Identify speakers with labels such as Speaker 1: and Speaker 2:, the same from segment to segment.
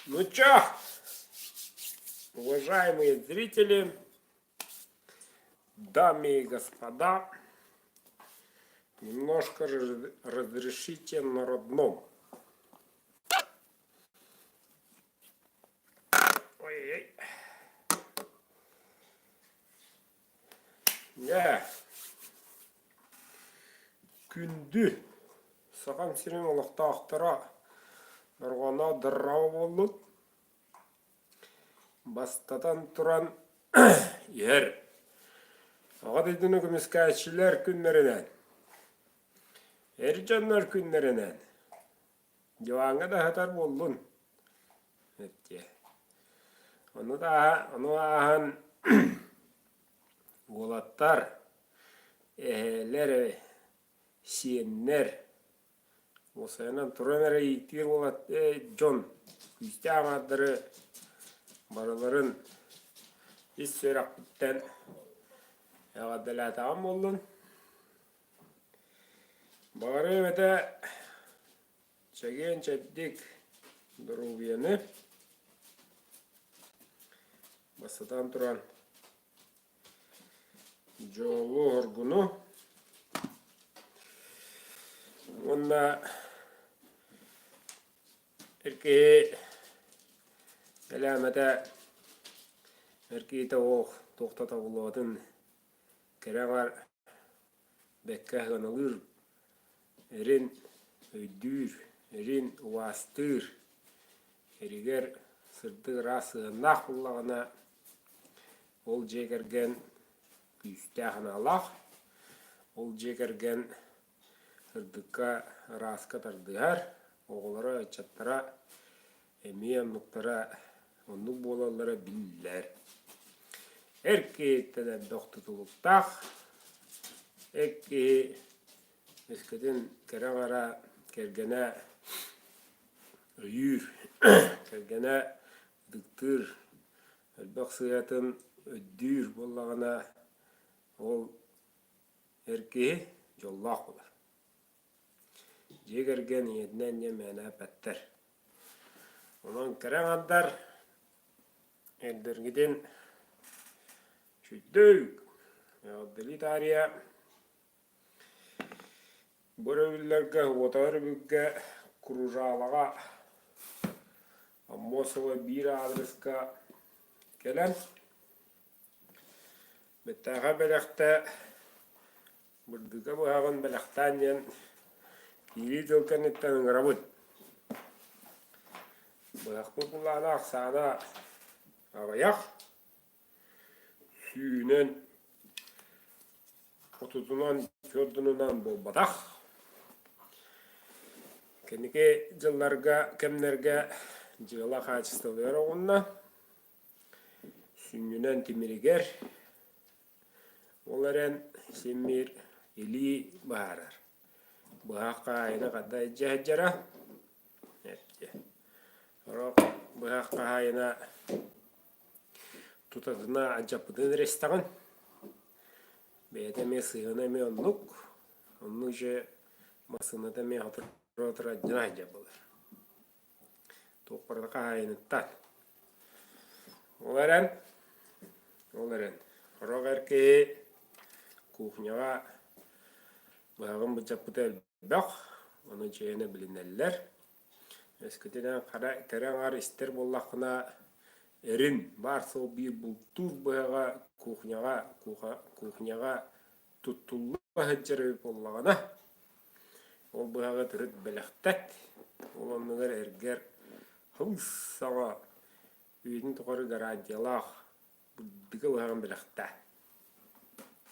Speaker 1: Ну чё, уважаемые зрители, дамы и господа, немножко разрешите на родном. Ой-ой. Не. Күнді саған сирен олықта ақтыра нұрғана дыррау болдың. Бастадан тұран ер. Аға дейдіні көмескәтшілер күнлерінен. Әржанлар күнлерінен. Диванға да хатар болдың. Оны ағын олаттар, әхелер, сиеннер. Осыянан тұран әрі еттер олат, Джон, күсті ағадыры барыларын ес сөйрақ бүттен ағадылатаған болдың. Бары өті чәген чәддік дұрубияны басыдан тұран жолу оргуну онда эркеге әләмәтә эркеге оқ тоқтата болуатын керағар бәккә ғанылыр әрін өйдүр әрін уастыр әрігер сырды расы нақ болағына ол жегерген күстәғін алақ ол жегерген ырдыққа расқа тардығар оғылары чаттара әмейен мұқтара оны болалары білдер. Әрке тәді доқты тұлықтақ әкке өскеден кәрі-ғара кәргені үйір кәргені дықтыр әлбақ сұятын өддір болағына ол әрке жоллақ болар. Жегерген едінен емені әпәттір. Оның кәрен аңдар әлдергеден шүйттік. Яғдылы тария бір өвілерге отағыр бүкке күружалаға Аммосова бір адресқа келен. Беттаға бәліқті бұрдыға бұғағын бәліқтан ен кири тылканеттен ыңырабыд. Бұғақпы бұланы ақсана ағаяқ сүйінен отутунан көрдінінен болбадақ. Кенеке жылларға, кемнерге жыла қачыстылыр оғынна сүйінен темірігер оларын семмер елі бағарар. Бұғаққа айына қадда жәджара. Бұғаққа айына тұтадына ажапыдың рестағын. Бәйдеме сығына ме онлық. Онлық же масынада ме отыр ажына ажапылыр. Тоқпардыға айыныттан. Оларын Роқ әрке кухняға бағын бұчапыды әлбәқ, оның жайыны білінәлілер. Өскетеден кәрәңар істер боллақына әрін бар сол бір бұлтур бұғаға кухняға тұттулы ғаджары боллағына. Ол бұғаға түріт бәліқтәт. Ол онығыр әргер хұлс саңа үйдің тұқыры гарантиялақ бұддығы бұғағын бәліқтә.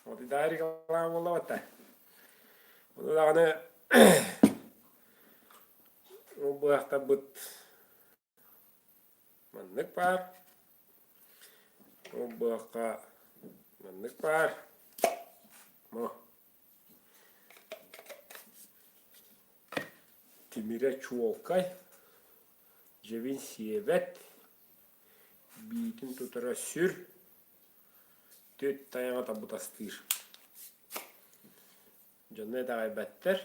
Speaker 1: Оды дайры қалаған болла бәтті. Оны дағаны ол бұғақта бұд маннық бар. Ол бұғаққа маннық бар. Темире чуолкай. Жевин сиевет. Бейтін тұтыра сүр. Төт таяңа табыт астыр. Жонны дағай бәттір.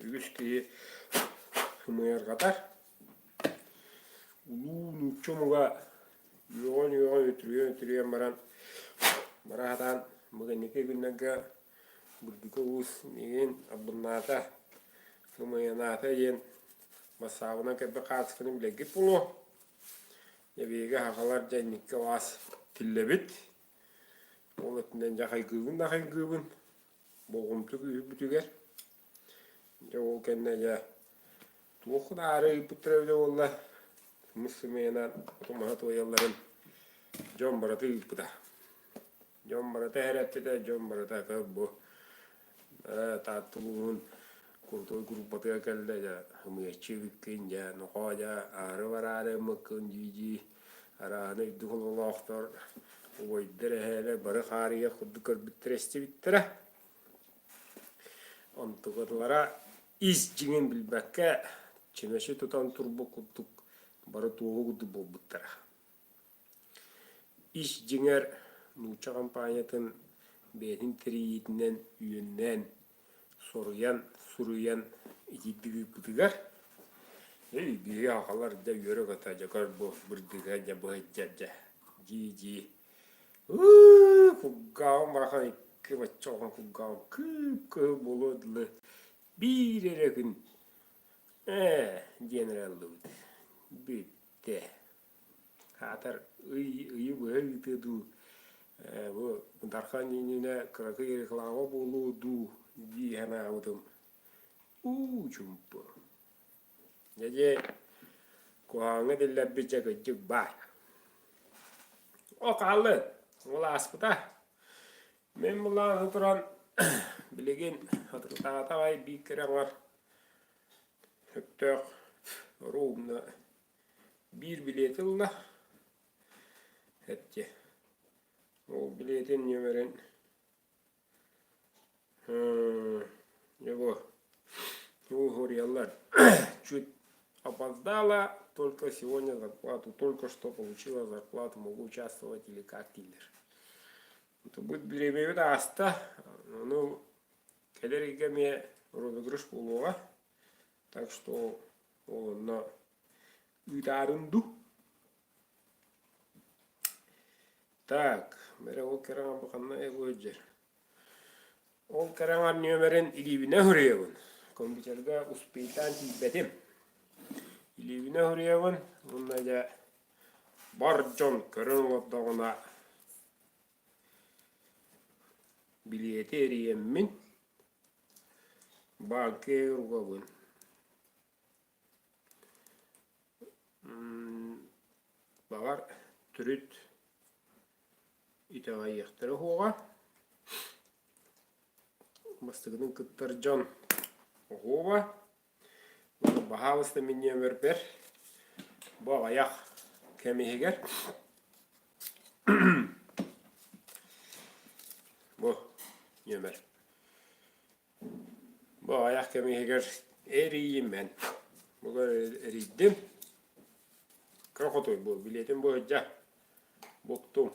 Speaker 1: Ügüsti hımıyar katar. Ulu nutçumuga yoğun ötürüyen baran. Barahatan bugün iki günnege bulduk uus negen abunata hımayanata yen masavına kebe kaskını bile gipulu. Yabege hakalar cennikke was tillebit. Olatinden jakay gıbın. Boğumtu bütüger. O kendine ya tuğuk da arayı putrevde valla. Müslümanan otomahat oyalların John Baratı yıpıda. John Baratı herhalde de John Baratı kabbu. Tatlı'nın kurduğu grupatı geldi ya. Hımıyatçı vikin ya. Nukaja arı var arı mıkın cici. Aranı duhul Allah'tar. Oydere hele barı hariye kudu kır bitiresti bitire. Antıqatlara iz cingen bilbekke çimeşi tutan turbo kutuk barı tuğu kudu bol bittire. İş cinger nuça kampanyatın betin triyitinden üyünden soruyan ikiddigi bitiger. Bihi akalar da yörü katacakar bu birdiga bu heccaca. Ji. Kuggağım bırakan iki bacağım kuggağım kıp buludlu. Bir ere gün generallı bitti. Hatar iyi bu her du bu darkan yine krakı reklama buludu di hana udum. Jumpa. Jadi kuangnya dilebih jaga jebak. O kalın. Olas putah. Memang aturan biligin atau kata ay bir kere var. Hüttök Rum'da bir biletin la. Hetje. O biletin numeren. Ne bu? Bu хорьялар. Чуть опоздала, только сегодня зарплату, только что получила зарплату, могу участвовать или как киллер. Это будет билемеют аста, ну, келеригами розыгрыш полуга, так что на ударунду. Так, мере ол кераңа бақанна эводжер. Ол кераңа нөмерін илибіне хүревін. Компьютерге успейтан тибетим. Илибіне хүревін, мұнда да бар жон көрін олаттағына билети эриеммин банке ургабын. Багар түрүт итага яктыры хуга. Мастыгынын кыттар жон хуга. Бахавыста минне мербер. Бу аяк кемигер. Bu nömer. Bu ayak kemiği eriyim ben. Bu kadar eridim. Krokotoy bu biletim bu hıca. Boktum.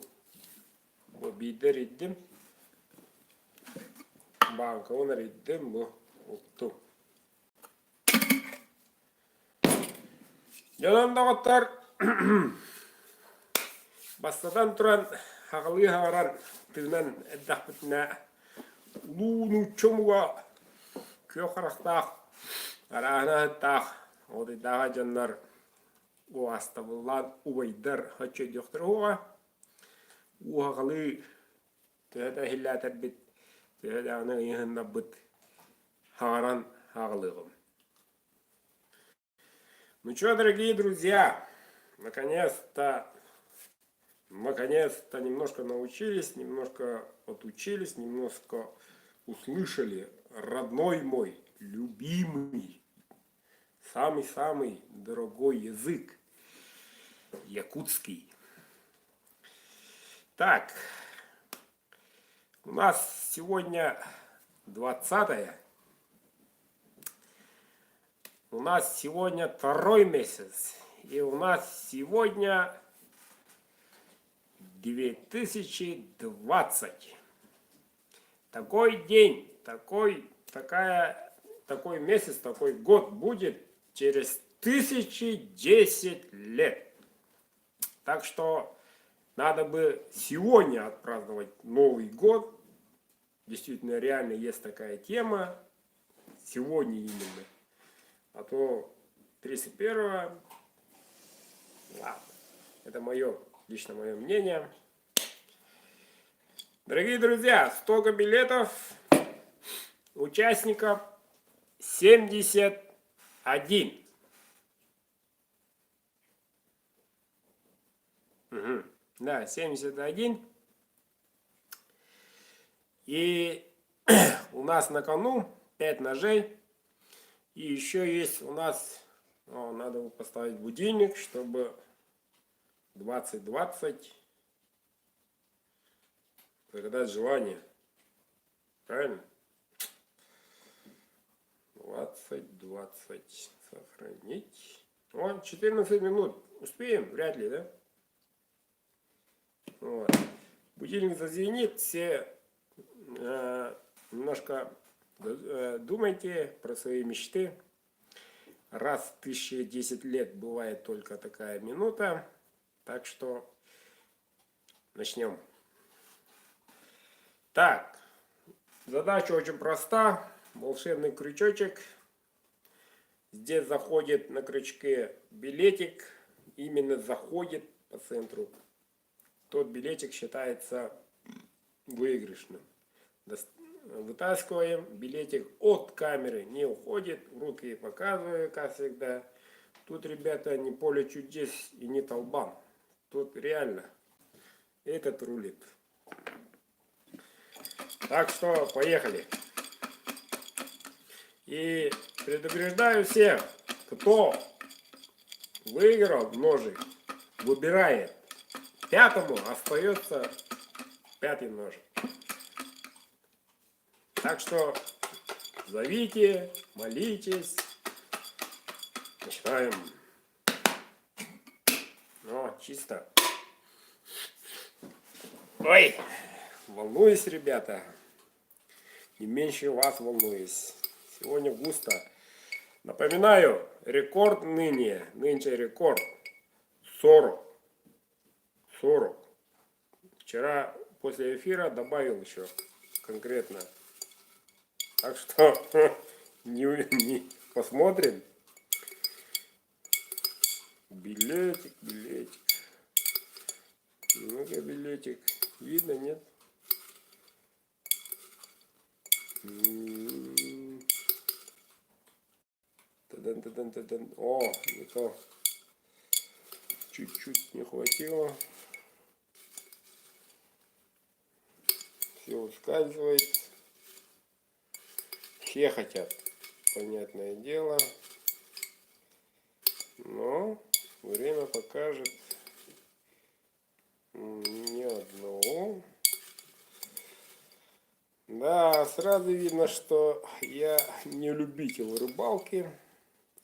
Speaker 1: Bu bider eridim. Banka onu eridim bu. Boktum. Yanında katlar. Bastadan turan haqlı havaran tığından eddak bitine uluğunu çomuğa köy karaktak arağına hıttak o da daha canlar o astabıllan uvaydar haçı diyordur oğa o haqlı tığda hillatar bit tığda anı yığınna bit havaran haqlığım. Ну что, дорогие друзья, наконец-то немножко научились, немножко отучились, немножко услышали родной мой, любимый, самый-самый дорогой язык, якутский. Так, у нас сегодня 20-е. У нас сегодня 2-й месяц. И у нас сегодня 2020. Такой день, такой месяц, такой год будет через 1010 лет. Так что надо бы сегодня отпраздновать Новый год. Действительно, реально есть такая тема. Сегодня именно. А то 31-го... Ладно. Это лично мое мнение. Дорогие друзья, столько билетов. Участников 71. Угу. Да, 71. И у нас на кону 5 ножей. И еще есть у нас... надо поставить будильник, чтобы 20:20 загадать желание. Правильно? 20:20 сохранить. 14 минут. Успеем? Вряд ли, да? Вот. Будильник зазвенит. Все немножко думайте про свои мечты. Раз в 1010 лет бывает только такая минута. Так что начнем. Так, задача очень проста. Волшебный крючочек. Здесь заходит на крючке билетик. Именно заходит по центру. Тот билетик считается выигрышным. Вытаскиваем билетик от камеры. Не уходит. Руки показываю, как всегда. Тут, ребята, не поле чудес и не толбан. Тут реально этот рулит. Так что поехали. И предупреждаю всех, кто выиграл ножик, выбирает. Пятому остается 5-й ножик. Так что зовите, молитесь. Начинаем. Чисто. Ой, волнуюсь, ребята. Не меньше вас волнуюсь. Сегодня густо. Напоминаю, рекорд нынче рекорд 40. Вчера после эфира добавил еще конкретно. Так что посмотрим. Билетик. Ну-ка, билетик. Видно, нет? Тадан. Не то. Чуть-чуть не хватило. Все ускальзывает. Все хотят, понятное дело. Но время покажет ни одного. Да, сразу видно, что я не любитель рыбалки.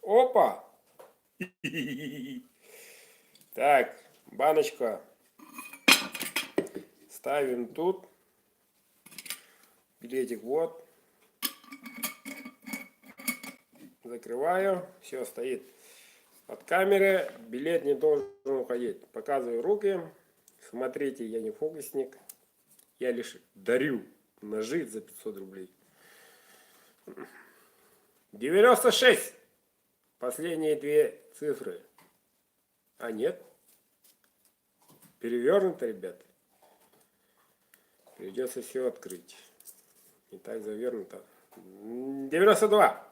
Speaker 1: Опа! Так, баночка ставим тут. Билетик вот. Закрываю. Все стоит от камеры. Билет не должен уходить. Показываю руки. Смотрите, я не фокусник. Я лишь дарю ножи за 500 рублей. 96. Последние 2 цифры. А нет. Перевернуто, ребят. Придется все открыть. Не так завернуто. 92.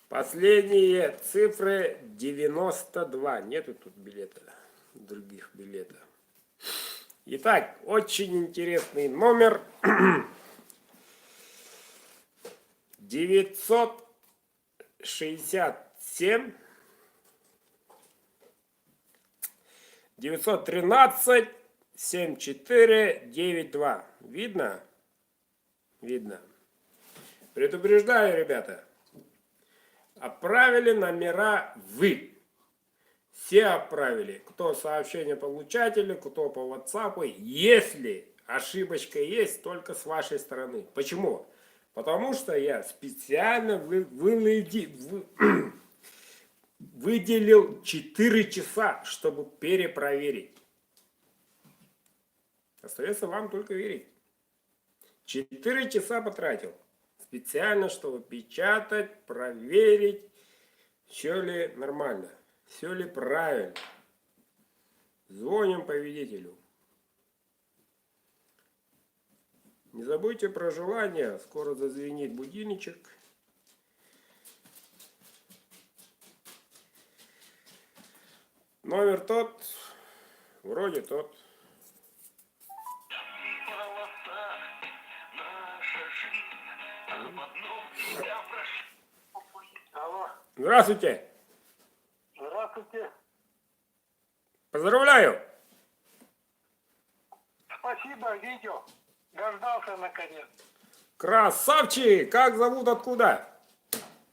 Speaker 1: Последние цифры 92. Нету тут билета. Других билетов. Итак, очень интересный номер. 967 913 7492. Видно? Видно. Предупреждаю, ребята. Отправили номера вы. Все отправили. Кто сообщение получатели, кто по WhatsApp. Если ошибочка есть, только с вашей стороны. Почему? Потому что я специально выделил 4 часа, чтобы перепроверить. Остается вам только верить. 4 часа потратил. Специально, чтобы печатать, проверить, все ли нормально, все ли правильно. Звоним победителю. Не забудьте про желание. Скоро зазвенит будильничек. Номер тот, вроде тот.
Speaker 2: Алло.
Speaker 1: Здравствуйте.
Speaker 2: Здравствуйте.
Speaker 1: Поздравляю.
Speaker 2: Спасибо, видео. Дождался наконец.
Speaker 1: Красавчик. Как зовут, откуда?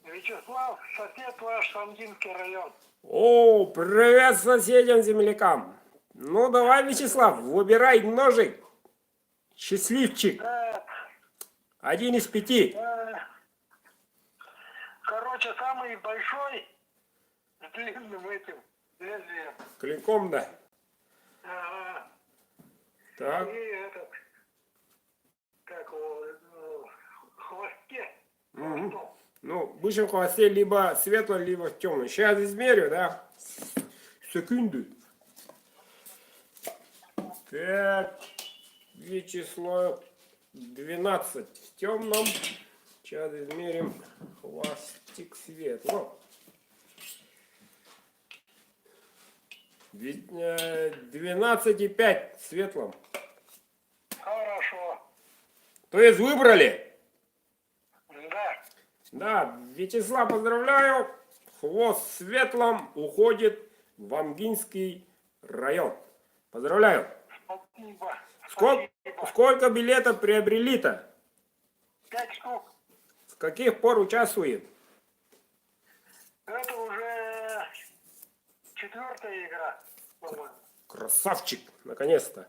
Speaker 2: Вячеслав, сосед ваш, Шамдинский район.
Speaker 1: О, привет соседям-землякам. Ну, давай, Вячеслав, выбирай ножик. Счастливчик.
Speaker 2: Так,
Speaker 1: 1 из 5.
Speaker 2: короче, самый большой с длинным этим лезвием.
Speaker 1: Клинком, да.
Speaker 2: Ага.
Speaker 1: Так.
Speaker 2: И этот, как его, хвосте.
Speaker 1: Угу. Ну, в высшем хвосте либо светло, либо темно. Сейчас измерю, да? Секунду. Так, число 12 в темном. Сейчас измерим хвостик светло. 12,5 в светлом.
Speaker 2: Хорошо.
Speaker 1: То есть выбрали?
Speaker 2: Да.
Speaker 1: Да, Вячеслав, поздравляю. Хвост в светлом уходит в Амгинский район. Поздравляю.
Speaker 2: Спасибо.
Speaker 1: Сколько билетов приобрели-то?
Speaker 2: 5 штук.
Speaker 1: С каких пор участвует?
Speaker 2: Это уже 4-я игра, по-моему.
Speaker 1: Красавчик, наконец-то.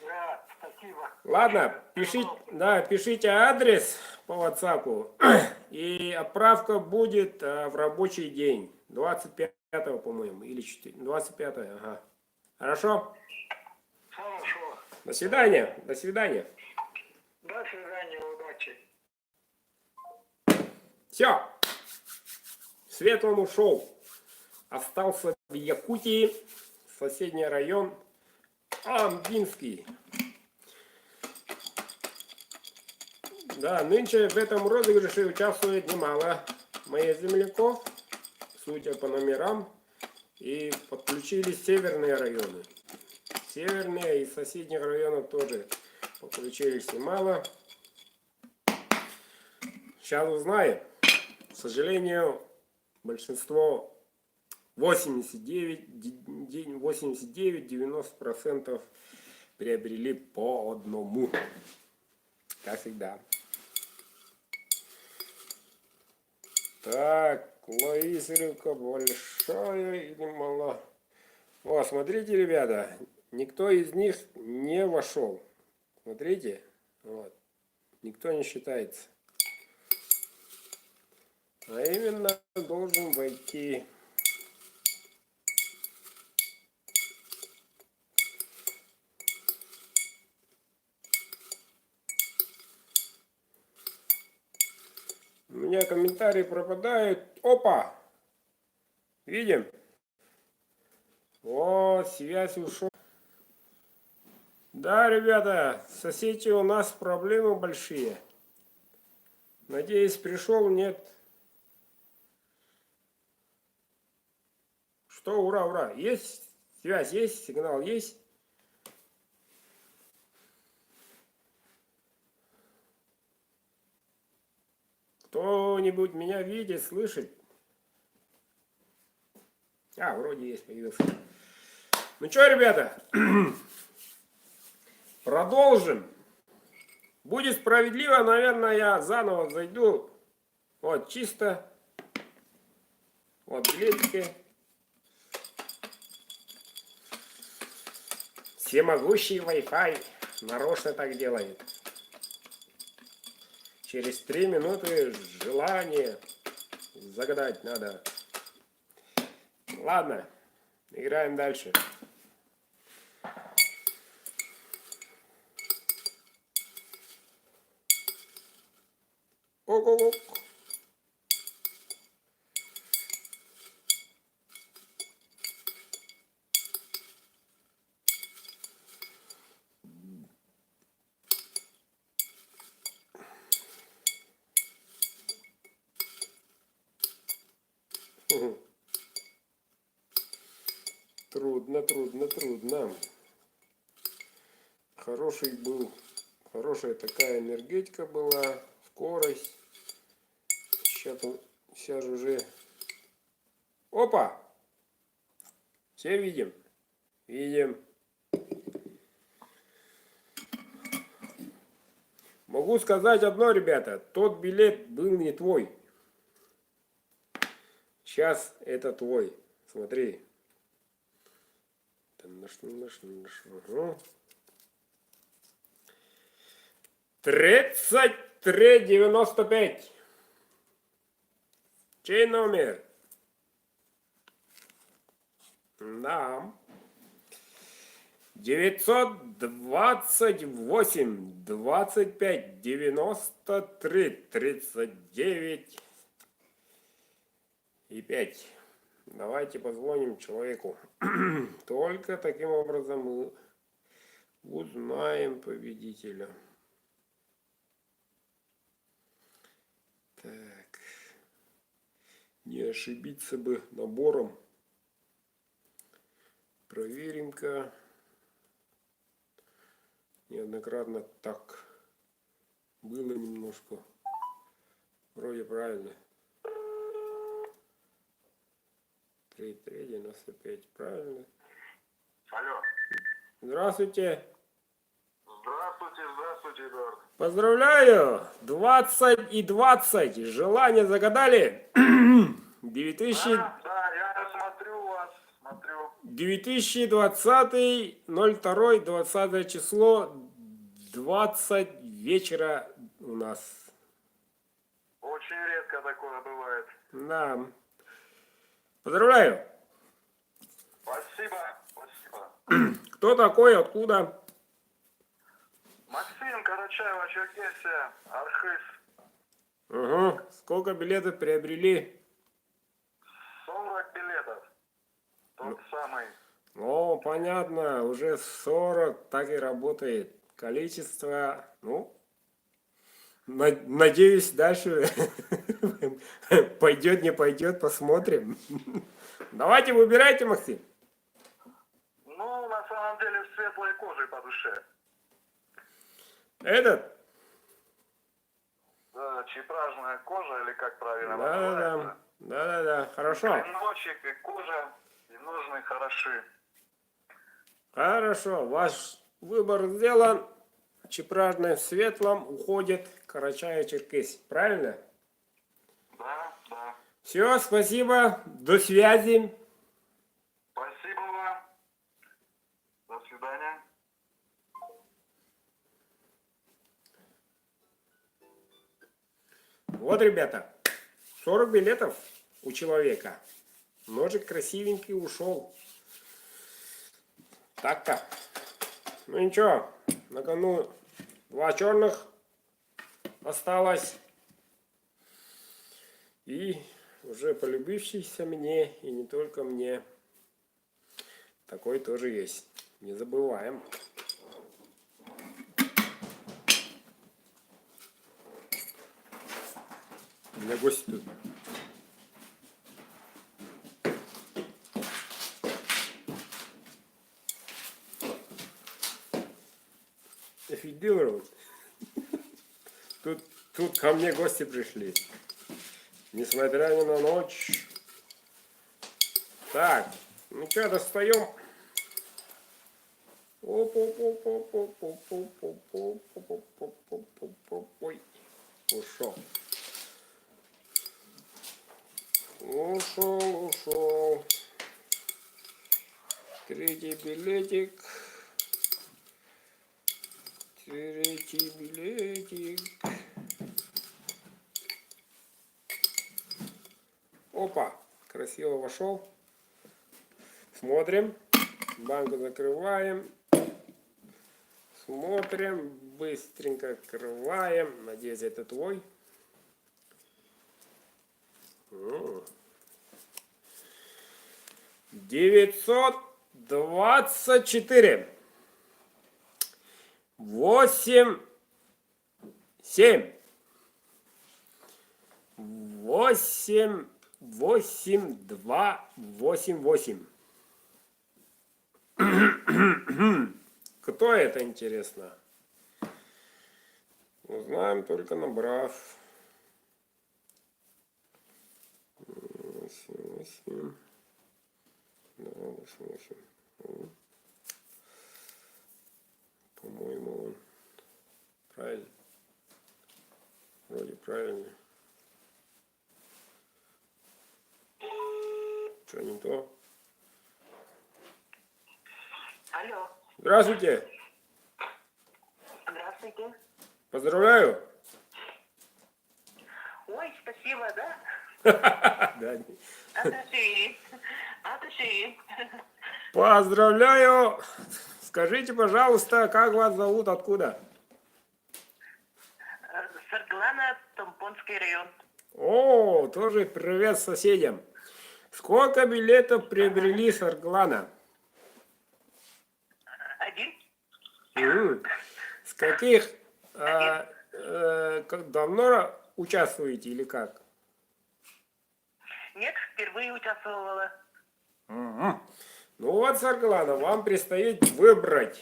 Speaker 2: Да, спасибо.
Speaker 1: Ладно, пишите адрес по WhatsApp, и отправка будет в рабочий день. 25-го, по-моему, или 25-го, ага. Хорошо?
Speaker 2: Хорошо.
Speaker 1: До свидания, до свидания.
Speaker 2: До свидания, удачи.
Speaker 1: Все. Светлым ушел. Остался в Якутии, соседний район Амгинский. Да, нынче в этом розыгрыше участвует немало моих земляков, судя по номерам, и подключились северные районы. Северные и соседних районов тоже подключились немало. Сейчас узнаем. К сожалению, большинство 89-90% приобрели по одному. Как всегда. Так, Лаисаревка большая или мала? О, смотрите, ребята, никто из них не вошел. Смотрите, вот, никто не считается. А именно должен войти у меня комментарии пропадают. Опа! Видим? О, связь ушла. Да, ребята, соседи, у нас проблемы большие. Надеюсь, пришел, нет. Что, ура, ура. Есть связь, есть сигнал, есть. Кто-нибудь меня видит, слышит? А, вроде есть, появился. Ну что, ребята, продолжим. Будет справедливо, наверное, я заново зайду. Вот, чисто. Вот, билетики. Всемогущий Wi-Fi нарочно так делает. Через 3 минуты желание загадать надо. Ладно, играем дальше. Ок-ок-ок. Трудно, трудно, трудно. Хороший был, хорошая такая энергетика была, скорость. Сейчас уже... Опа! Все видим? Видим. Могу сказать одно, ребята. Тот билет был не твой. Сейчас это твой. Смотри. 33,95. Чей номер? Да. 928 25 93 39 и 5. Давайте позвоним человеку. Только таким образом мы узнаем победителя. Так. Не ошибиться бы набором. Проверим-ка. Неоднократно так было немножко. Вроде правильно. 33,95. Правильно.
Speaker 2: Алло.
Speaker 1: Здравствуйте.
Speaker 2: Здравствуйте, здравствуйте, Эдуард.
Speaker 1: Поздравляю. 20 и 20. Желание загадали. 2000...
Speaker 2: Да, я смотрю вас, смотрю.
Speaker 1: 2020, 02, 20 число, 20 вечера у нас.
Speaker 2: Очень редко такое бывает.
Speaker 1: Да. Поздравляю.
Speaker 2: Спасибо, спасибо.
Speaker 1: Кто такой, откуда?
Speaker 2: Максим, Карачаево-Черкесия, Архыз.
Speaker 1: Угу. Сколько билетов приобрели?
Speaker 2: 40 билетов. Тот самый.
Speaker 1: О, понятно, уже 40, так и работает. Количество, ну, надеюсь, дальше пойдет, не пойдет, посмотрим. Давайте выбирайте, Максим.
Speaker 2: Ну, на самом деле, светлой кожей по душе.
Speaker 1: Этот?
Speaker 2: Да, чепражная кожа, или как правильно
Speaker 1: Да-да-да,
Speaker 2: называется.
Speaker 1: да-да-да, хорошо.
Speaker 2: Клиночек и кожа, и ножны хороши.
Speaker 1: Хорошо, ваш выбор сделан. Чепражный в светлом уходит Карачаево-Черкесия. Правильно?
Speaker 2: Да, да.
Speaker 1: Все, спасибо. До связи.
Speaker 2: Спасибо вам. До свидания.
Speaker 1: Вот, ребята, 40 билетов у человека. Ножик красивенький ушел. Так-то. Ну ничего, на кону 2 черных осталось. И уже полюбившийся мне, и не только мне. Такой тоже есть. Не забываем. У меня гости тут. Офигел. Тут ко мне гости пришли. Несмотря ни на ночь. Так, ну что, достаем. Ой, ушел. Ушел. Третий билетик. Третий билетик. красиво вошел. Смотрим. Банку закрываем. Смотрим. Быстренько открываем. Надеюсь, это твой. 924. 8, 7. 8, 8, 2, 8, 8. Кто это, интересно? Узнаем, только набрав. 8, 8. 2, 8, 8. По-моему, он правильно. Вроде правильно. Что не то?
Speaker 3: Алло.
Speaker 1: Здравствуйте.
Speaker 3: Здравствуйте.
Speaker 1: Поздравляю.
Speaker 3: Ой, спасибо, да?
Speaker 1: Да.
Speaker 3: От души.
Speaker 1: Поздравляю. Скажите, пожалуйста, как вас зовут, откуда?
Speaker 3: Сарглана, Тампонский район.
Speaker 1: О, тоже привет соседям. Сколько билетов приобрели с Арглана?
Speaker 3: 1.
Speaker 1: С каких? Давно участвуете или как?
Speaker 3: Нет, впервые участвовала.
Speaker 1: Ну вот, Сарглана, вам предстоит выбрать.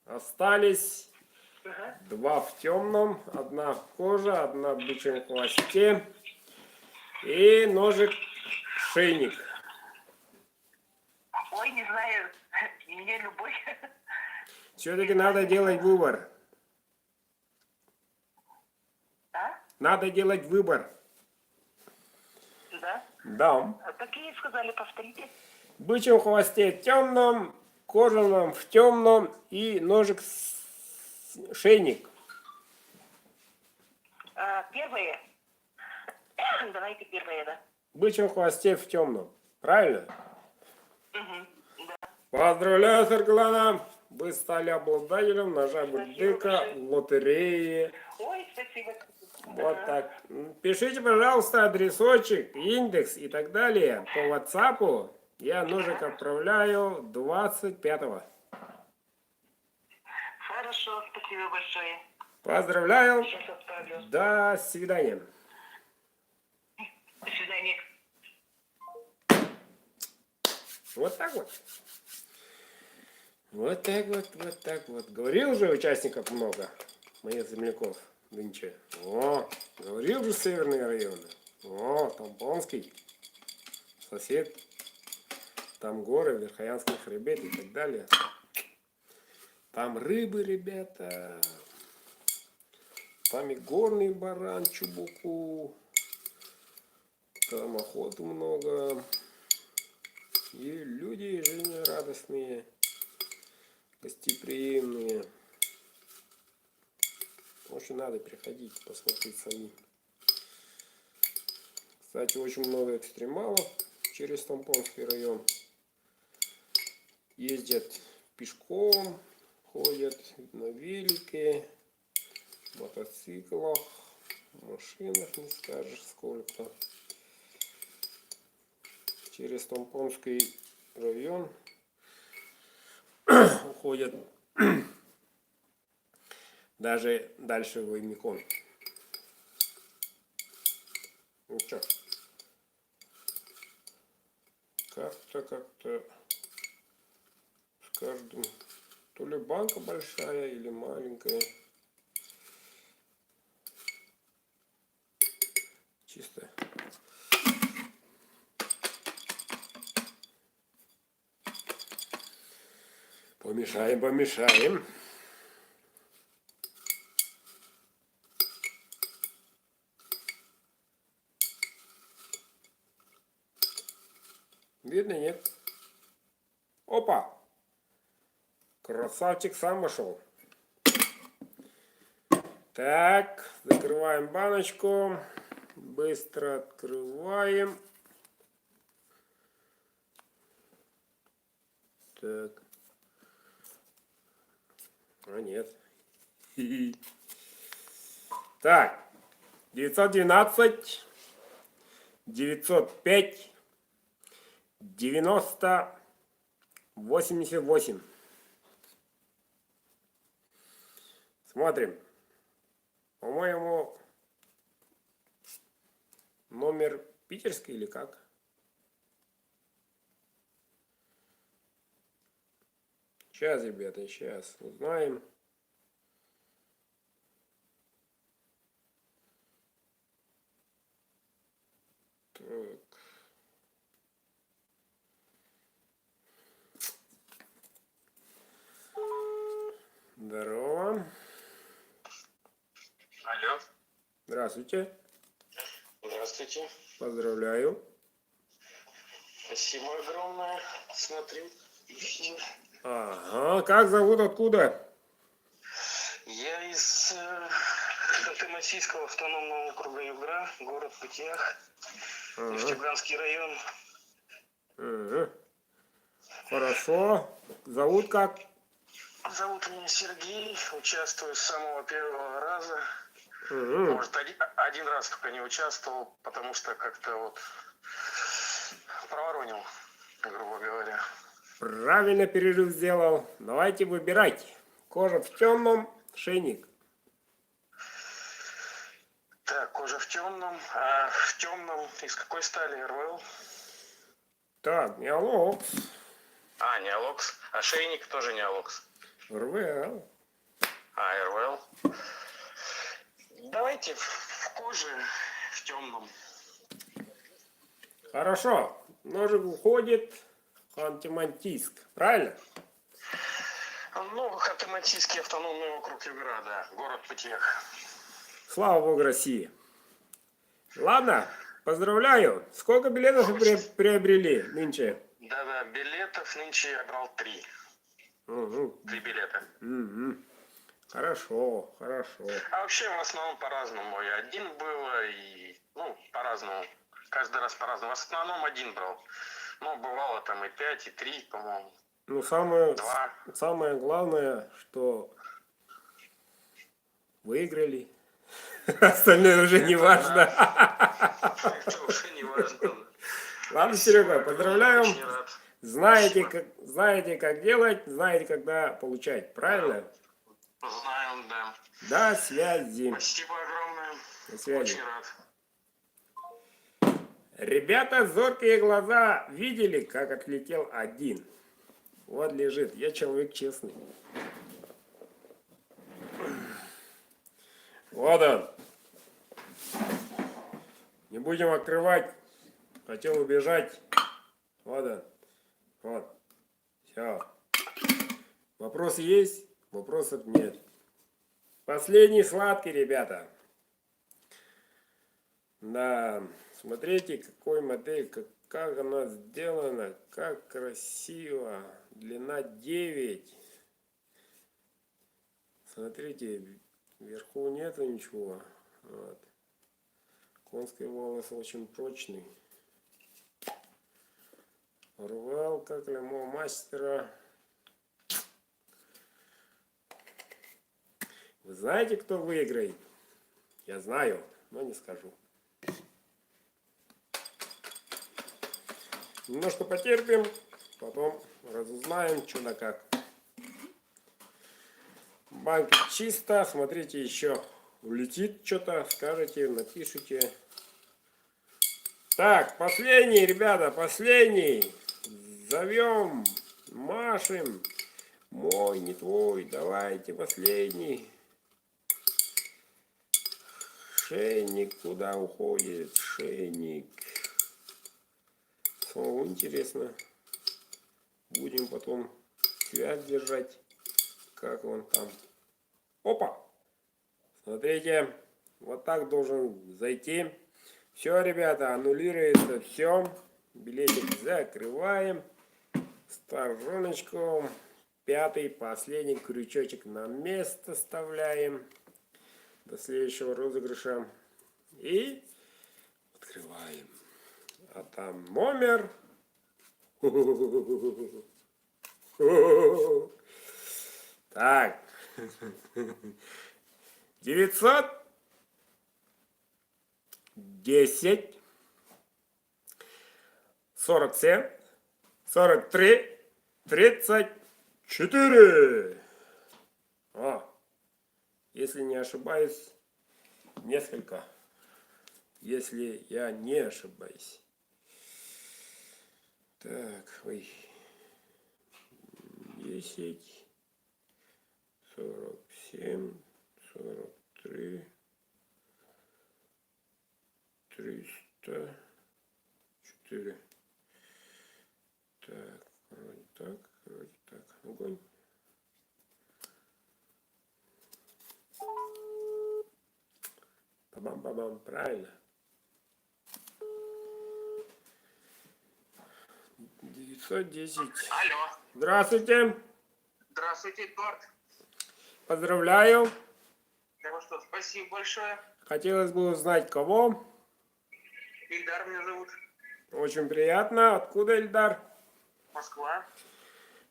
Speaker 1: Остались два в темном, одна в коже, одна в бычьем хвосте и ножик-шейник.
Speaker 3: Ой, не знаю, мне любой.
Speaker 1: Все-таки надо делать выбор.
Speaker 3: А?
Speaker 1: Надо делать выбор.
Speaker 3: Да?
Speaker 1: Да.
Speaker 3: А какие сказали, повторите?
Speaker 1: В бычьем хвосте в темном, кожаном в темном и ножик-шейник.
Speaker 3: Первые. Давайте первые, да.
Speaker 1: В бычьем хвосте в темном. Правильно?
Speaker 3: Угу. Да.
Speaker 1: Поздравляю, Сарглана! Вы стали обладателем ножа Бурдыка в лотерее.
Speaker 3: Ой, спасибо.
Speaker 1: Вот так. Пишите, пожалуйста, адресочек, индекс и так далее по WhatsApp. Я ножик отправляю 25-го.
Speaker 3: Хорошо, спасибо большое.
Speaker 1: Поздравляю.
Speaker 3: Сейчас отправлю.
Speaker 1: До свидания.
Speaker 3: До свидания.
Speaker 1: Вот так вот. Вот так вот, вот так вот. Говорил уже участников много, моих земляков нынче. О, говорил же северные районы. О, Тампонский, сосед. Там горы, Верхоянский хребет и так далее. Там рыбы, ребята. Там и горный баран, чубуку. Там охоту много. И люди жизнерадостные, гостеприимные. Очень надо приходить, посмотреть сами. Кстати, очень много экстремалов через Тампонский район. Ездят пешком, ходят на велике, мотоциклах, машинах, не скажешь сколько. Через Тампонский район уходят даже дальше в Оймякон. Ну что, как-то с каждым, то ли банка большая или маленькая. Чисто. Помешаем, помешаем. Видно, нет? Опа! Красавчик сам вошел. Так, закрываем баночку. Быстро открываем. Так. А нет. Хи-хи. Так. 912, 905, 90, 88. Смотрим. По-моему, номер питерский или как? Сейчас, ребята, сейчас узнаем. Так. Здорово.
Speaker 4: Алло.
Speaker 1: Здравствуйте.
Speaker 4: Здравствуйте.
Speaker 1: Поздравляю.
Speaker 4: Спасибо огромное. Смотрю, ищу.
Speaker 1: Ага, как зовут, откуда?
Speaker 4: Я из Ханты-Мансийского автономного округа Югра, город Путях,
Speaker 1: Ага.
Speaker 4: Нефтеюганский район.
Speaker 1: Ага. Хорошо. Зовут как?
Speaker 4: Зовут меня Сергей, участвую с самого первого раза.
Speaker 1: Ага.
Speaker 4: Может, один раз только не участвовал, потому что как-то вот проворонил, грубо говоря.
Speaker 1: Правильно перерыв сделал. Давайте выбирайте. Кожа в темном, шейник.
Speaker 4: Так, кожа в темном. А в темном из какой стали? РВЛ?
Speaker 1: Так, не алокс.
Speaker 4: А, не Алокс. Ошейник тоже не Алокс.
Speaker 1: РВЛ.
Speaker 4: А, РВЛ. Давайте в коже, в темном.
Speaker 1: Хорошо. Ножик уходит. Ханты-Мансийск. Правильно?
Speaker 4: Ну, Ханты-Мансийский автономный округ Югра, да. Город Путех.
Speaker 1: Слава Богу, России. Ладно, поздравляю. Сколько билетов вы приобрели нынче?
Speaker 4: Да-да, билетов нынче я брал 3.
Speaker 1: Угу.
Speaker 4: 3 билета.
Speaker 1: Угу. Хорошо, хорошо.
Speaker 4: А вообще в основном по-разному. И один было, и, ну, по-разному. Каждый раз по-разному. В основном один брал. Ну, бывало там и 5, и 3, по-моему.
Speaker 1: Ну, самое
Speaker 4: 2.
Speaker 1: самое главное, что выиграли. Остальное уже не важно.
Speaker 4: Это уже не важно.
Speaker 1: Ладно, Серега, поздравляю.
Speaker 4: Очень рад.
Speaker 1: Знаете,
Speaker 4: Спасибо.
Speaker 1: как делать, знаете, когда получать. Правильно?
Speaker 4: Знаем, да.
Speaker 1: До связи.
Speaker 4: Спасибо огромное.
Speaker 1: До связи.
Speaker 4: Очень рад.
Speaker 1: Ребята, зоркие глаза видели, как отлетел один. Вот лежит. Я человек честный. Вот он. Не будем открывать. Хотел убежать. Вот он. Вот. Все. Вопросы есть? Вопросов нет. Последний сладкий, ребята. Да. Смотрите, какой модель, как она сделана, как красиво. Длина 9. Смотрите, вверху нету ничего. Вот. Конский волос очень прочный. Рвал, как лемо мастера. Вы знаете, кто выиграет? Я знаю, но не скажу. Немножко потерпим, потом разузнаем, что да как. Банки чисто. Смотрите, еще улетит что-то. Скажете, напишите. Так, последний, ребята, последний. Зовем, машем. Мой, не твой. Давайте последний. Шейник куда уходит? Шейник. О, интересно. Будем потом связь держать. Как он там. Опа! Смотрите. Вот так должен зайти. Все, ребята, аннулируется все. Билетик закрываем. Стороночку. 5-й, последний крючочек на место вставляем. До следующего розыгрыша. И открываем. А там номер. Так. 910, 47, 43, 34. Если не ошибаюсь, несколько. Если я не ошибаюсь. Так, ой. 10, 47, 43, 304. Так, вроде так, вроде так. Огонь. Бам-бам-бам, правильно. 910.
Speaker 3: Алло.
Speaker 1: Здравствуйте.
Speaker 3: Здравствуйте, Эдуард.
Speaker 1: Поздравляю.
Speaker 3: Да вот что, спасибо большое.
Speaker 1: Хотелось бы узнать, кого.
Speaker 3: Ильдар меня зовут.
Speaker 1: Очень приятно. Откуда, Эльдар?
Speaker 3: Москва.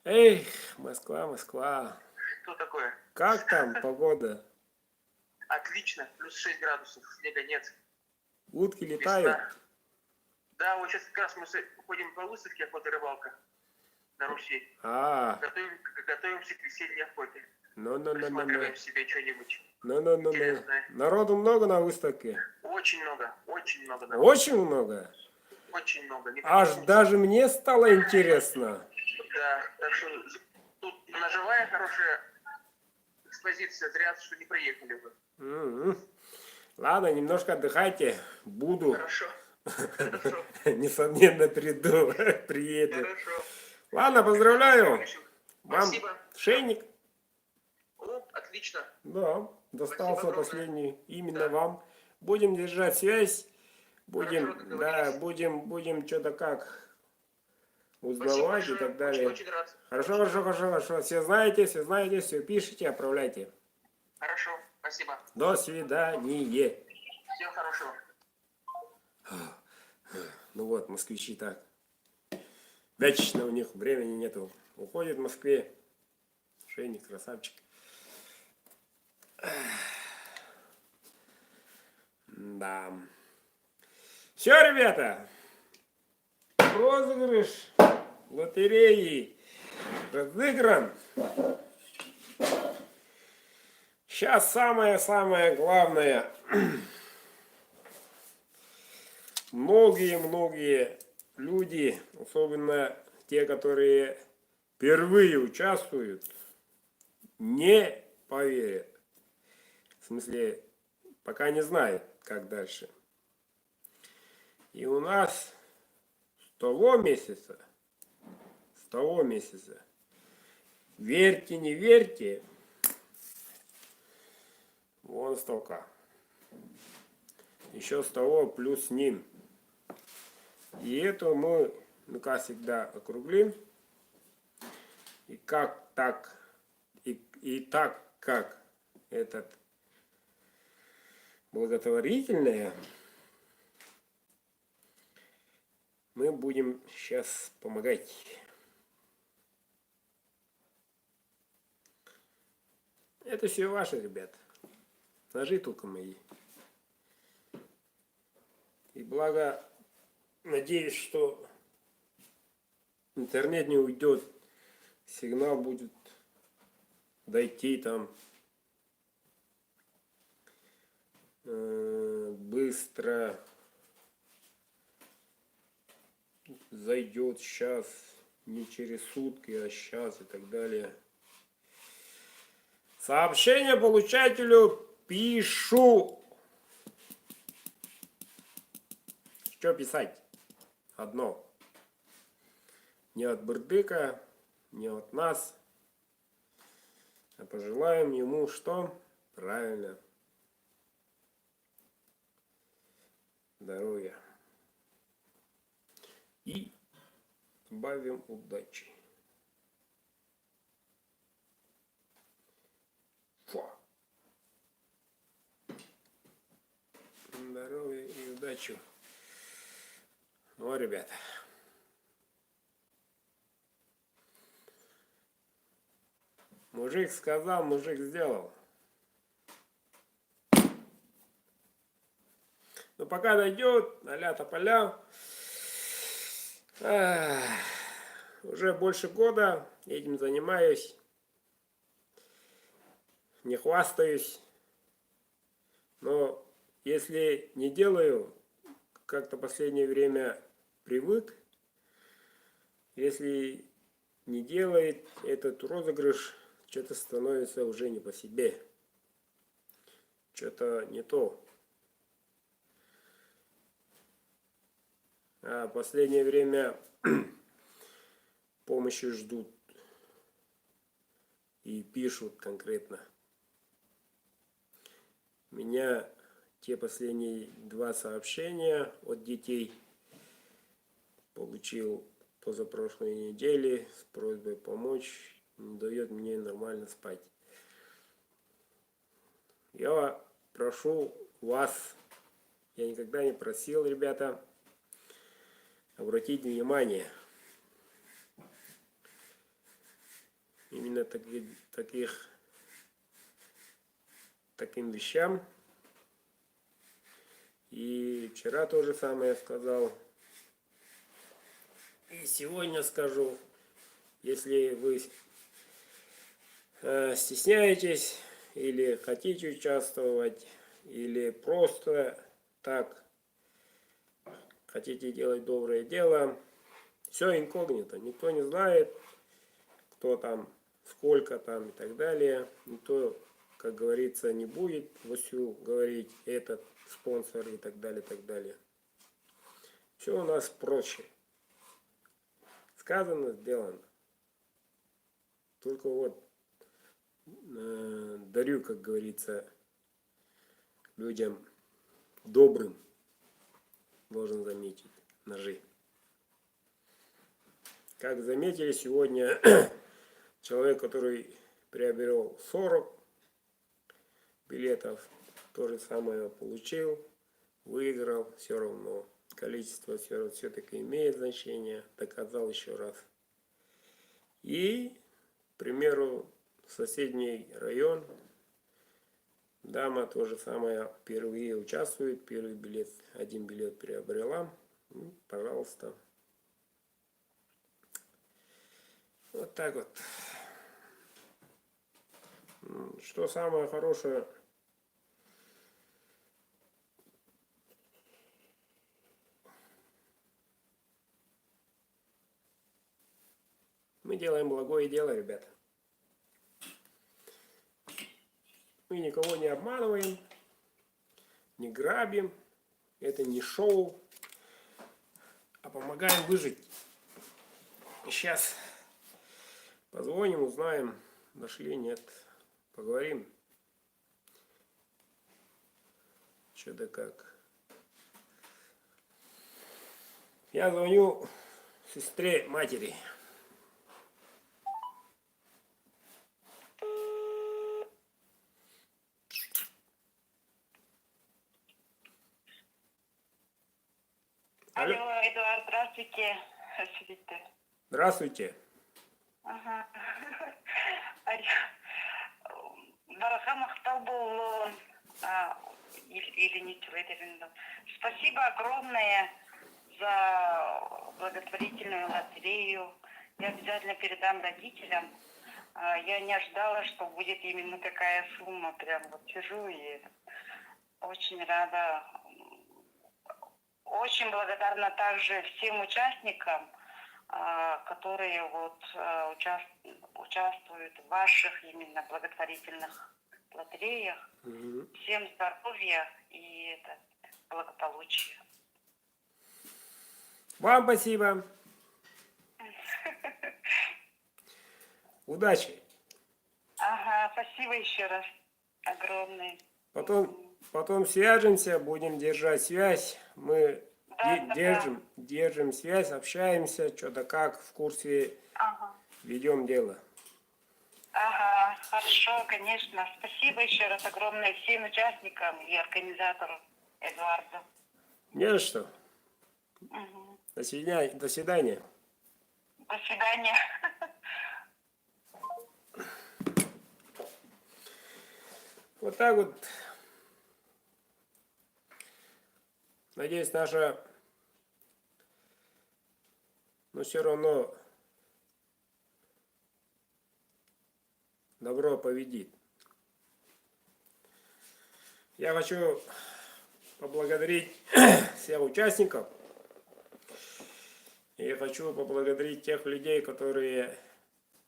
Speaker 1: Эй, Москва, Москва.
Speaker 3: Что такое?
Speaker 1: Как там погода?
Speaker 3: Отлично. Плюс 6 градусов. Снега нет.
Speaker 1: Утки летают?
Speaker 3: Весна. Да, вот сейчас как раз мы ходим по выставке охота и рыбалка на Руси. Готовимся к весенней охоте. Присматриваем себе что-нибудь. Интересное.
Speaker 1: Народу много на выставке?
Speaker 3: Очень много. Очень много. Народу.
Speaker 1: Очень много?
Speaker 3: Очень много.
Speaker 1: Аж даже мне стало интересно.
Speaker 3: Да, так что тут ножевая хорошая экспозиция. Зря, что не приехали бы.
Speaker 1: Ладно, немножко отдыхайте. Буду.
Speaker 3: Хорошо. Хорошо.
Speaker 1: Несомненно, приду. Приеду.
Speaker 3: Хорошо.
Speaker 1: Ладно, поздравляю. Вам
Speaker 3: Спасибо.
Speaker 1: шейник?
Speaker 3: О, отлично.
Speaker 1: Да, достался
Speaker 3: Спасибо
Speaker 1: последний именно
Speaker 3: Да.
Speaker 1: вам. Будем держать связь. Будем,
Speaker 3: Хорошо,
Speaker 1: да,
Speaker 3: договорились.
Speaker 1: будем что-то как
Speaker 3: Спасибо
Speaker 1: узнавать и
Speaker 3: большое.
Speaker 1: так далее.
Speaker 3: Очень рад.
Speaker 1: Хорошо. Все знаете, все пишите, отправляйте.
Speaker 3: Хорошо. Спасибо.
Speaker 1: До свидания.
Speaker 3: Всего хорошего.
Speaker 1: Ну вот, москвичи так. Вечно у них времени нету. Уходит в Москве. Шейник, красавчик. Да. Все, ребята. Розыгрыш лотереи разыгран. Сейчас самое главное. Многие люди, особенно те, которые впервые участвуют, не поверят. В смысле, пока не знают, как дальше. И у нас с того месяца, верьте, не верьте, вон столько. Еще с того плюс с ним. И это мы, как всегда, округлим. И как так, и так как этот благотворительное, мы будем сейчас помогать. Это все ваши, ребят. Ножи только мои. И благо, надеюсь, что интернет не уйдет, сигнал будет дойти там быстро, зайдет сейчас, не через сутки, а сейчас и так далее. Сообщение получателю пишу. Что писать? Одно. Не от Бырдыка, не от нас. А пожелаем ему что? Правильно. Здоровья. И добавим удачи. Фу. Здоровья и удачи. О, ребята. Мужик сказал, мужик сделал. Но пока дойдет, а-ля тополя. Уже больше года этим занимаюсь. Не хвастаюсь. Но если не делаю, как-то последнее время привык. Если не делает этот розыгрыш, что-то становится уже не по себе. Что-то не то. А последнее время помощи ждут и пишут конкретно. Меня те последние 2 сообщения от детей получил позапрошлой неделе с просьбой помочь, не дает мне нормально спать. Я прошу вас, я никогда не просил, ребята, обратить внимание именно таким вещам. И вчера то же самое сказал. И сегодня скажу, если вы стесняетесь или хотите участвовать, или просто так хотите делать доброе дело, все инкогнито, никто не знает, кто там, сколько там и так далее. Никто, как говорится, не будет вовсю говорить этот спонсор и так далее, так далее. Все у нас проще. Сказано, сделано. Только вот дарю, как говорится, людям добрым, должен заметить, ножи. Как заметили, сегодня человек, который приобрел 40 билетов, то же самое получил, выиграл, все равно. Количество все-таки имеет значение, доказал еще раз. И, к примеру, соседний район, дама то же самое впервые участвует, первый билет, 1 билет приобрела, пожалуйста. Вот так вот. Что самое хорошее, мы делаем благое дело, ребята. Мы никого не обманываем, не грабим. Это не шоу, а помогаем выжить. Сейчас позвоним, узнаем, нашли, нет. Поговорим. Что да как. Я звоню сестре матери.
Speaker 5: Алло, Эдуард, здравствуйте.
Speaker 1: Здравствуйте.
Speaker 5: Ага. Бараха Махтал был или не телевизор. Спасибо огромное за благотворительную лотерею. Я обязательно передам родителям. Я не ожидала, что будет именно такая сумма. Прям вот сижу и очень рада. Очень благодарна также всем участникам, которые вот участвуют в ваших именно благотворительных лотереях. Угу. Всем здоровья и благополучия.
Speaker 1: Вам спасибо. Удачи.
Speaker 5: Ага, спасибо еще раз огромное.
Speaker 1: Потом свяжемся, будем держать связь. Мы держим связь, общаемся, что-то как, в курсе, ведем дело.
Speaker 5: Ага, хорошо, конечно. Спасибо еще раз огромное всем участникам и организатору Эдуарду.
Speaker 1: Не за что.
Speaker 5: Угу.
Speaker 1: До свидания.
Speaker 5: До свидания.
Speaker 1: Вот так вот. Надеюсь, наша, но все равно добро победит. Я хочу поблагодарить всех участников. И я хочу поблагодарить тех людей, которые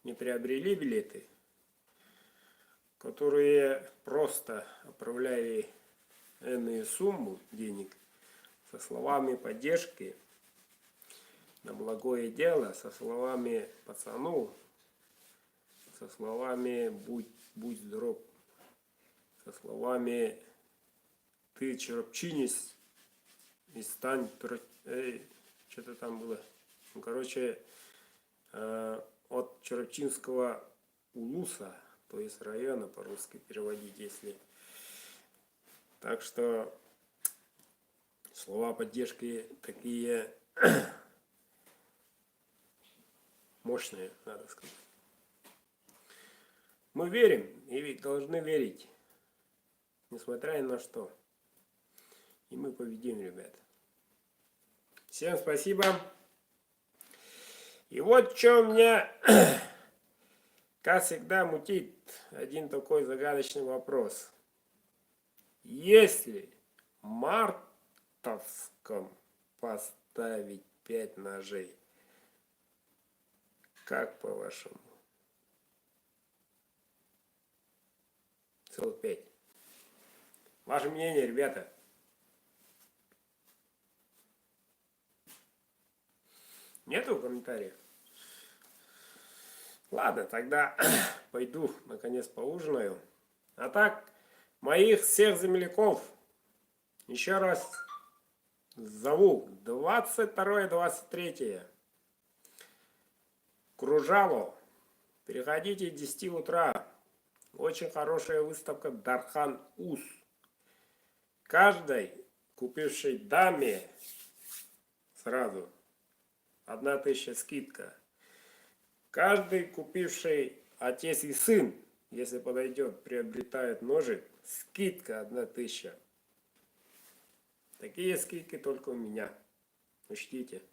Speaker 1: не приобрели билеты, которые просто отправляли энную сумму денег со словами поддержки на благое дело, со словами пацану, со словами будь здоров, со словами ты черопчинись и стань, что-то там было. Ну, короче, от Черопчинского улуса, то есть района по-русски переводить, если. Так что слова поддержки такие мощные, надо сказать. Мы верим и ведь должны верить, несмотря ни на что. И мы победим, ребят. Всем спасибо. И вот что меня, как всегда, мутит один такой загадочный вопрос. Если в мартовском поставить 5 ножей, как по-вашему? Целых 5. Ваше мнение, ребята? Нету комментариев? Ладно, тогда пойду, наконец, поужинаю. А так, моих всех земляков еще раз зову. 22-23. Кружало. Приходите 10 утра. Очень хорошая выставка Дархан Уз. Каждой купившей даме сразу 1000 скидка. Каждый купивший отец и сын, если подойдет, приобретает ножик, скидка 1000. Такие скидки только у меня. Учтите.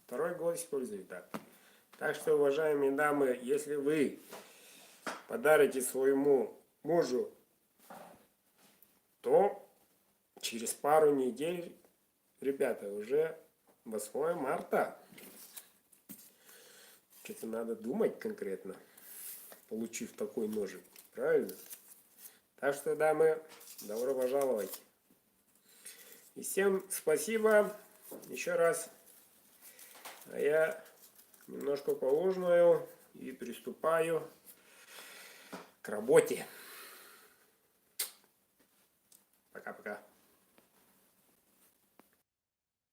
Speaker 1: Второй год использую так. Так что, уважаемые дамы, если вы подарите своему мужу, то через пару недель, ребята, уже 8 марта. Что-то надо думать конкретно, получив такой ножик. Правильно? Так что, дамы, добро пожаловать. И всем спасибо еще раз. А я немножко поужинаю и приступаю к работе. Пока-пока.